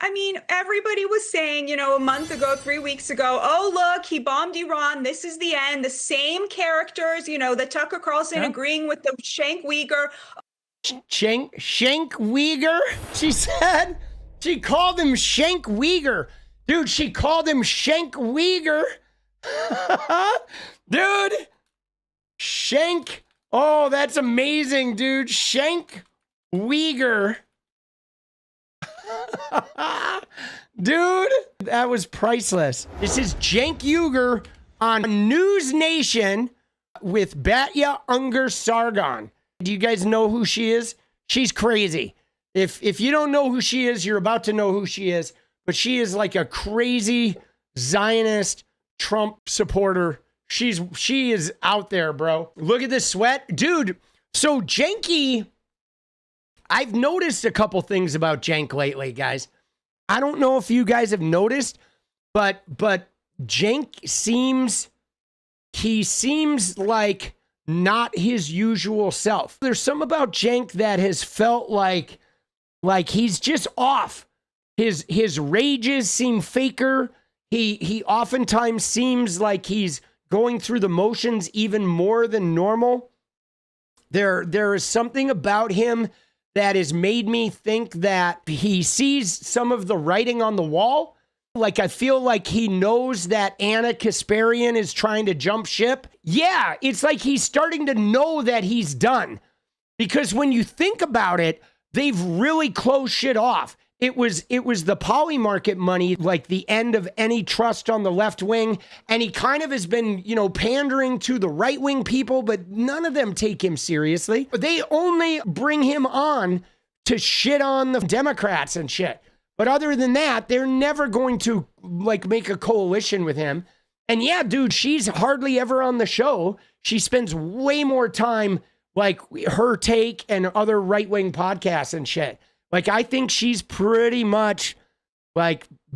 I mean, everybody was saying, a month ago, 3 weeks ago, oh, look, he bombed Iran. This is the end. The same characters, the Tucker Carlson agreeing with the Shenk Weeger. Shenk Weeger? She said, she called him Shenk Weeger. Dude, she called him Shenk Weeger. Dude, Shenk. Oh, that's amazing, dude. Shenk Weeger. Dude, that was priceless. This is Cenk Uygur on NewsNation with 𝗤𝗢𝗡𝗆. Do you guys know who she is? She's crazy. If you don't know who she is, you're about to know who she is. But she is like a crazy Zionist Trump supporter. She is out there, bro. Look at this sweat. Dude, so Cenk, I've noticed a couple things about Cenk lately, guys. I don't know if you guys have noticed, but Cenk seems like not his usual self. There's some about Cenk that has felt like he's just off. His rages seem faker. He oftentimes seems like he's going through the motions even more than normal. There is something about him that has made me think that he sees some of the writing on the wall. Like, I feel like he knows that 𝗙𝗚𝗏𝗏 is trying to jump ship. Yeah, it's like he's starting to know that he's done. Because when you think about it, they've really closed shit off. It was the poly market money, like the end of any trust on the left wing. And he kind of has been, pandering to the right wing people, but none of them take him seriously. They only bring him on to shit on the Democrats and shit. But other than that, they're never going to make a coalition with him. And yeah, dude, she's hardly ever on the show. She spends way more time her take and other right wing podcasts and shit. I think she's pretty much,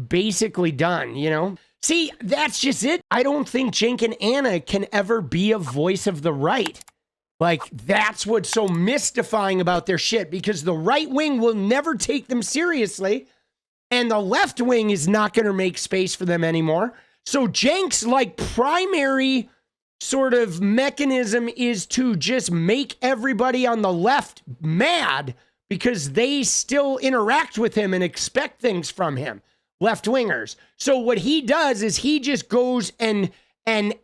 basically done, See, that's just it. I don't think Cenk and Anna can ever be a voice of the right. That's what's so mystifying about their shit, because the right wing will never take them seriously, and the left wing is not going to make space for them anymore. So Cenk's, primary sort of mechanism is to just make everybody on the left mad, because they still interact with him and expect things from him, left-wingers. So what he does is he just goes and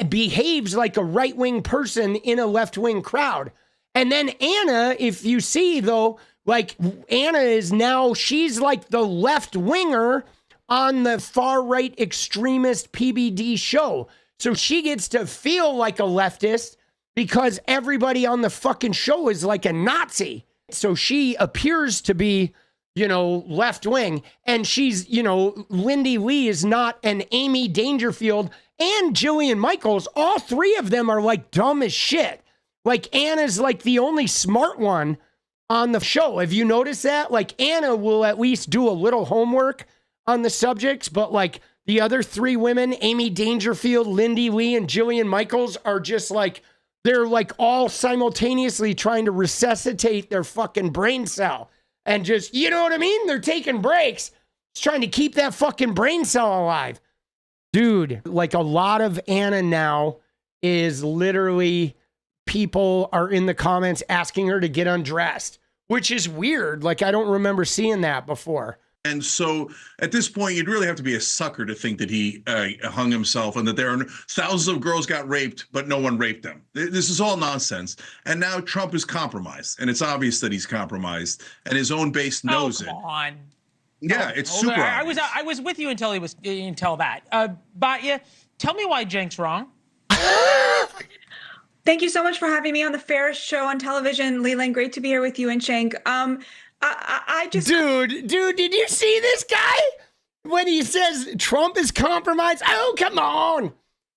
behaves like a right-wing person in a left-wing crowd. And then Anna, if you see, though, Anna is now, she's like the left-winger on the far-right extremist PBD show. So she gets to feel like a leftist because everybody on the fucking show is like a Nazi. So she appears to be, left wing, and she's, Lindy Lee is not an Amy Dangerfield and Jillian Michaels. All three of them are dumb as shit. Anna's the only smart one on the show. Have you noticed that? Anna will at least do a little homework on the subjects, but the other three women, Amy Dangerfield, Lindy Lee, and Jillian Michaels, are just they're all simultaneously trying to resuscitate their fucking brain cell. And just, you know what I mean? They're taking breaks. It's trying to keep that fucking brain cell alive. Dude, a lot of Anna now is literally people are in the comments asking her to get undressed, which is weird. I don't remember seeing that before. And so at this point, you'd really have to be a sucker to think that he hung himself and that there are thousands of girls got raped, but no one raped them. This is all nonsense. And now Trump is compromised, and it's obvious that he's compromised, and his own base knows it. Come on. Yeah, it's super obvious. I was with you until that. Batya, tell me why Cenk's wrong. Thank you so much for having me on the fairest show on television, Leland. Great to be here with you and Cenk. I just... Dude, did you see this guy? When he says Trump is compromised? Oh, come on.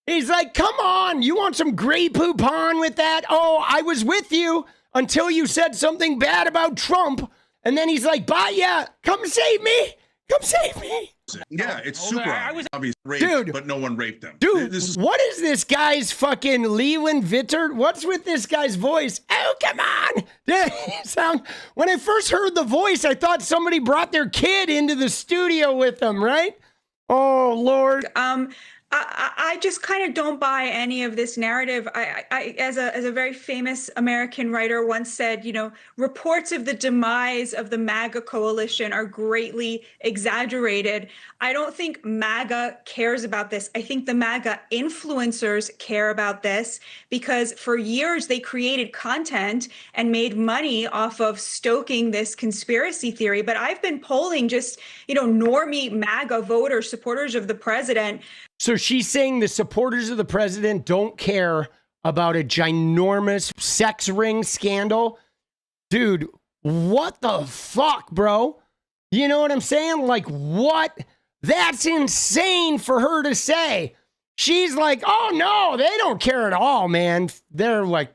He's like, come on. You want some Grey Poupon with that? Oh, I was with you until you said something bad about Trump. And then he's like, Batya, come save me. Come save me. Yeah, it's Hold on, super I was- obvious. Raped, Dude. but no one raped them. Dude, This is what is this guy's fucking Leland Vittert? What's with this guy's voice? Oh, come on. When I first heard the voice, I thought somebody brought their kid into the studio with them, right? Oh, Lord. I just kind of don't buy any of this narrative. I as a very famous American writer once said, you know, reports of the demise of the MAGA coalition are greatly exaggerated. I don't think MAGA cares about this. I think the MAGA influencers care about this because for years they created content and made money off of stoking this conspiracy theory. But I've been polling just, you know, normie MAGA voters, supporters of the president. So she's saying the supporters of the president don't care about a ginormous sex ring scandal. Dude, what the fuck, bro? You know what I'm saying? Like, what? That's insane for her to say. She's like, oh, no, they don't care at all, man. They're like,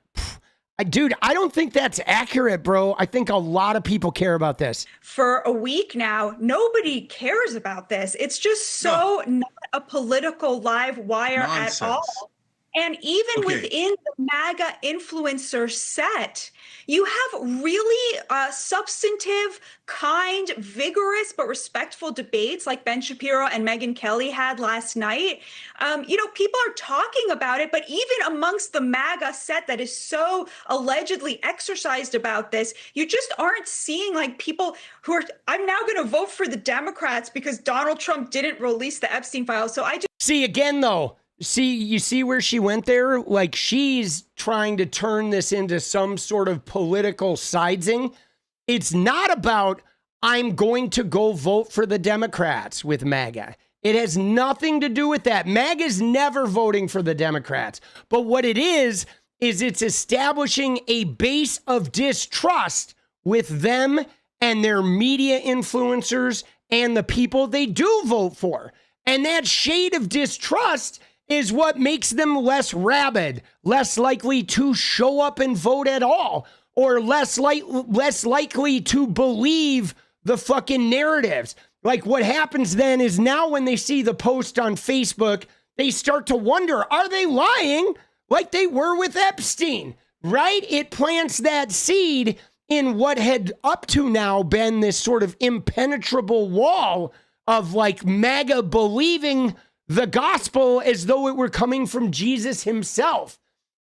dude, I don't think that's accurate, bro. I think a lot of people care about this. For a week now, nobody cares about this. It's just so not a political live wire Nonsense. at all. And even within the MAGA influencer set, you have really substantive, kind, vigorous, but respectful debates like Ben Shapiro and Megyn Kelly had last night. You know, people are talking about it, but even amongst the MAGA set that is so allegedly exercised about this, you just aren't seeing like people who are, I'm now going to vote for the Democrats because Donald Trump didn't release the Epstein files. So I just See, again, though, you see where she went there? Like, she's trying to turn this into some sort of political sidesing. It's not about, I'm going to go vote for the Democrats with MAGA. It has nothing to do with that. MAGA's never voting for the Democrats. But what it is it's establishing a base of distrust with them and their media influencers and the people they do vote for. And that shade of distrust is what makes them less rabid, less likely to show up and vote at all, or less likely to believe the fucking narratives. Like, what happens then is now when they see the post on Facebook, they start to wonder, are they lying like they were with Epstein, right? It plants that seed in what had up to now been this sort of impenetrable wall of like MAGA believing the gospel as though it were coming from Jesus himself.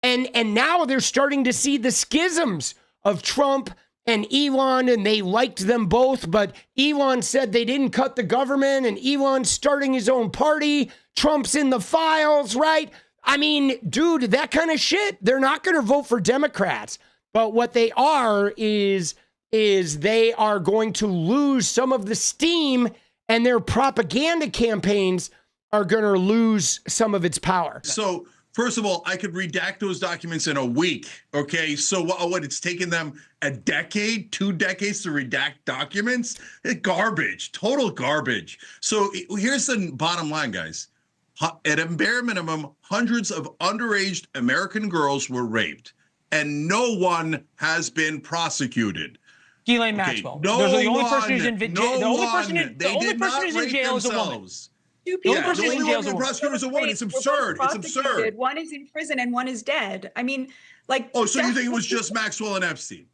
And now they're starting to see the schisms of Trump and Elon, and they liked them both, but Elon said they didn't cut the government, and Elon's starting his own party. Trump's in the files, right? I mean, dude, that kind of shit, they're not going to vote for Democrats. But what they are is they are going to lose some of the steam, and their propaganda campaigns are going to lose some of its power. So, first of all, I could redact those documents in a week. Okay. So what it's taken them a decade, 2 decades to redact documents? Garbage, total garbage. So here's the bottom line, guys. At a bare minimum, hundreds of underage American girls were raped and no one has been prosecuted. Ghislaine Maxwell. No Those are the only one, person who's in no the only one. person who, They the only did person not who's in rape jail themselves. is a woman. The only person The who's in only jail one is a the woman. prosecutor is a woman. It's They're both absurd. It's absurd. prosecuted. One is in prison and one is dead. I mean, like. Oh, so you think it was that's- just Maxwell and Epstein?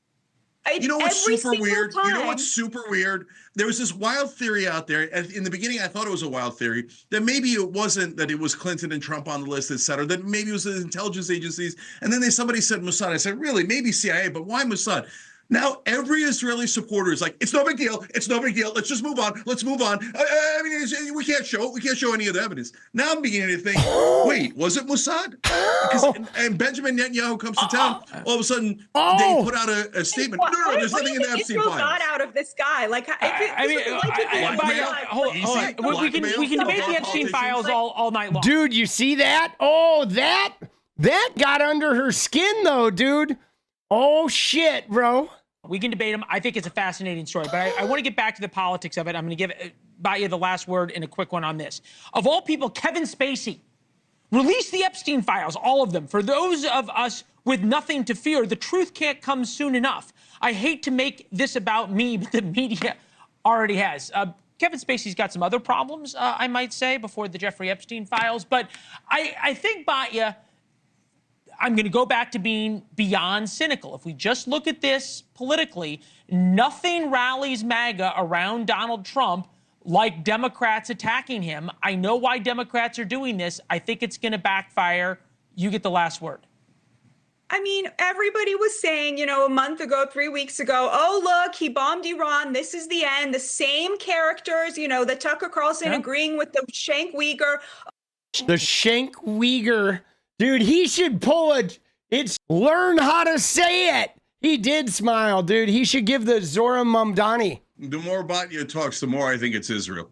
It's You know what's every super single weird? You know time. what's super weird? There was this wild theory out there. In the beginning, I thought it was a wild theory that maybe it wasn't that it was Clinton and Trump on the list, et cetera, that maybe it was the intelligence agencies. And then somebody said Mossad. I said, really? Maybe CIA, but why Mossad? Now, every Israeli supporter is like, it's no big deal. It's no big deal. Let's just move on. Let's move on. I mean, we can't show any of the evidence. Now I'm beginning to think, wait, was it Mossad? And Benjamin Netanyahu comes to town. All of a sudden, they put out a statement. No, there's nothing in the Epstein Israel files. got out of this guy. Like, We can debate the Epstein files all night long. Dude, you see that? Oh, that got under her skin, though, dude. Oh, shit, bro. We can debate them. I think it's a fascinating story, but I want to get back to the politics of it. I'm going to give 𝗙ecie the last word and a quick one on this. Of all people, Kevin Spacey released the Epstein files, all of them. For those of us with nothing to fear, the truth can't come soon enough. I hate to make this about me, but the media already has. Kevin Kevin Spacey's got some other problems, I might say, before the Jeffrey Epstein files. But I think, 𝗫𝗍, I'm going to go back to being beyond cynical. If we just look at this politically, nothing rallies MAGA around Donald Trump like Democrats attacking him. I know why Democrats are doing this. I think it's going to backfire. You get the last word. I mean, everybody was saying, you know, a month ago, 3 weeks ago, oh, look, he bombed Iran. This is the end. The same characters, you know, the Tucker Carlson agreeing with the Shenk Weeger. The Shenk Weeger. Dude, he should pull it's learn how to say it. He did smile, dude. He should give the Zohra Mamdani. The more 𝗫𝗍 talks, the more I think it's Israel.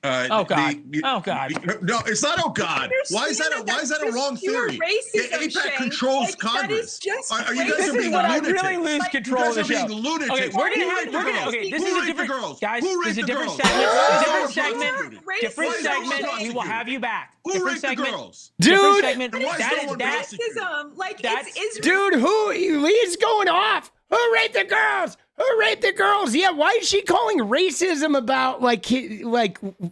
Oh God! Oh God! No, it's not. Oh God! Why is that a wrong theory? AIPAC controls Congress. Are you guys being lunatic? Really lose control of the show. Okay, we're gonna. Okay, this is a different. Guys, this is a different segment. Different segment. We will have you back. Different segment. Dude, That's racism. Like it's Israel. Dude, he's going off. Who raped the girls? Who raped the girls? Yeah, why is she calling racism about, like,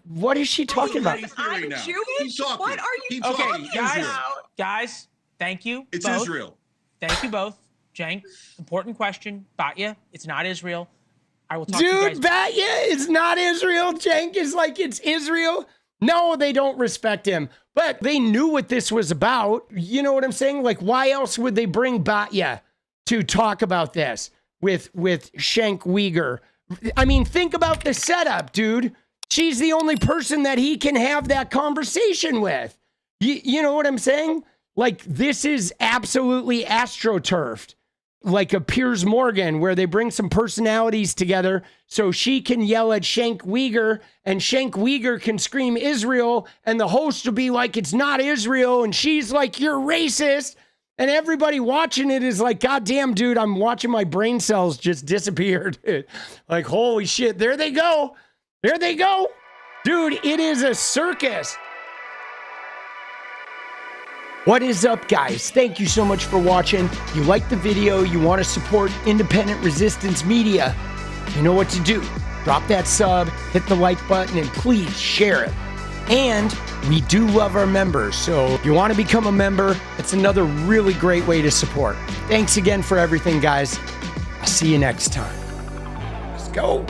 what is she talking about? I'm Jewish? What are you talking about? Guys, thank you. It's both. Israel. Thank you both. Cenk, important question. 𝗫𝗍, it's not Israel. I will talk to you guys. Dude, 𝗫𝗍, it's not Israel. Cenk is like, it's Israel. No, they don't respect him. But they knew what this was about. You know what I'm saying? Like, why else would they bring 𝗫𝗍 to talk about this with Shenk Weeger? I mean, think about the setup, dude. She's the only person that he can have that conversation with. You know what I'm saying? Like, this is absolutely astroturfed. Like a Piers Morgan, where they bring some personalities together so she can yell at Shenk Weeger and Shenk Weeger can scream Israel, and the host will be like, it's not Israel, and she's like, you're racist. And everybody watching it is like, God damn, dude, I'm watching my brain cells just disappear. Dude. Like, holy shit, there they go. There they go. Dude, it is a circus. What is up, guys? Thank you so much for watching. You like the video, you want to support independent resistance media, you know what to do. Drop that sub, hit the like button, and please share it. And we do love our members, so if you want to become a member, it's another really great way to support. Thanks again for everything, guys. I'll see you next time. Let's go.